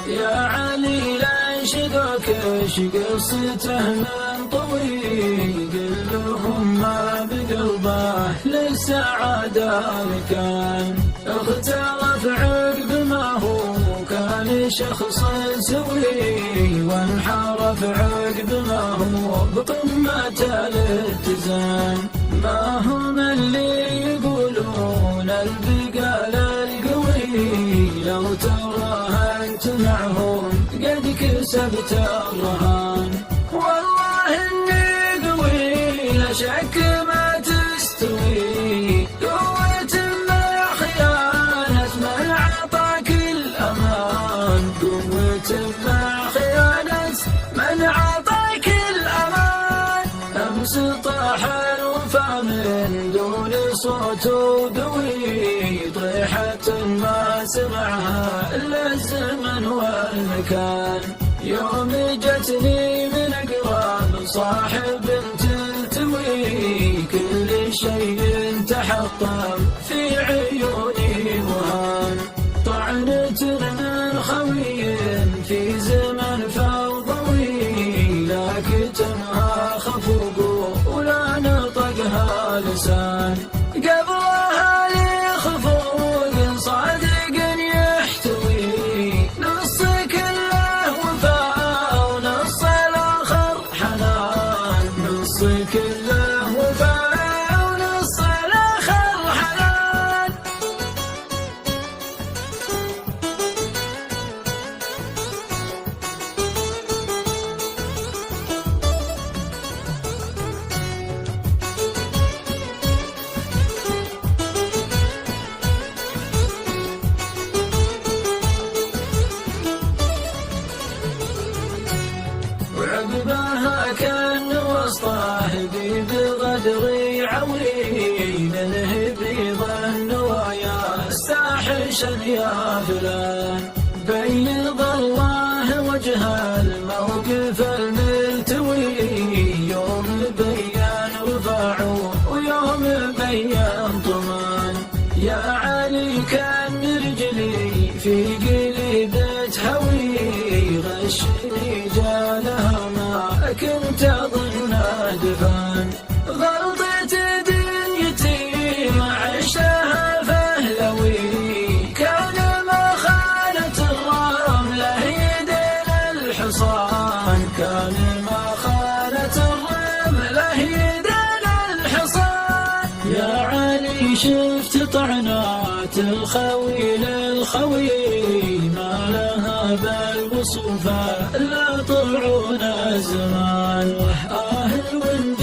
يا علي لا شذاك ايش قصته من طويل، قل لهم ما بقلبه للسعادة مكان، اختلف عقب ما هو كان شخص سوي، وانحرف عقب ما هو بقمة الاتزان. ما هم اللي يقولون البقال القوي، لو ترى انت معهم قد كسبت الرهان. والله اني قوي لا شك ما تستوي، قوة مع خيانة من عطاك الامان، قوة مع خيانة من عطاك الامان. امس طاح الوفا من دون صوت قوي، طيحة ما سمعها الا الزمن والمكان. يوم جتني من اقرب صاحب تلتوي، كل شيء تحطم في عيوني وهان. طعنت من خوي في زمن فوضوي، لا كتمها خفوق ولا نطقها لسان. قبلها لي خفوق صادق يحتوي، نص كله وفاء ونص الاخر حنان، نص كله وفاء ونص الاخر حنان. وعقبها كان وسطه بغدر عوي، منه بيض النوايا استحشا يا فلان. بيض الله وجه الموقف الملتوي، يوم بيان رفاعه ويوم بيان طمان. يا علي كان رجلي في قلبة هوي، غشني جالها ما كنت اظن دفان. غلطت دنيتي وعشتها فهلوي، كان ما خانت الرملة يدين الحصان، كان ما خانت الرملة يدين الحصان. يا علي شفت طعنات الخوي للخوي، ما لها بالوصوفة لا طلعون الزمان. الوند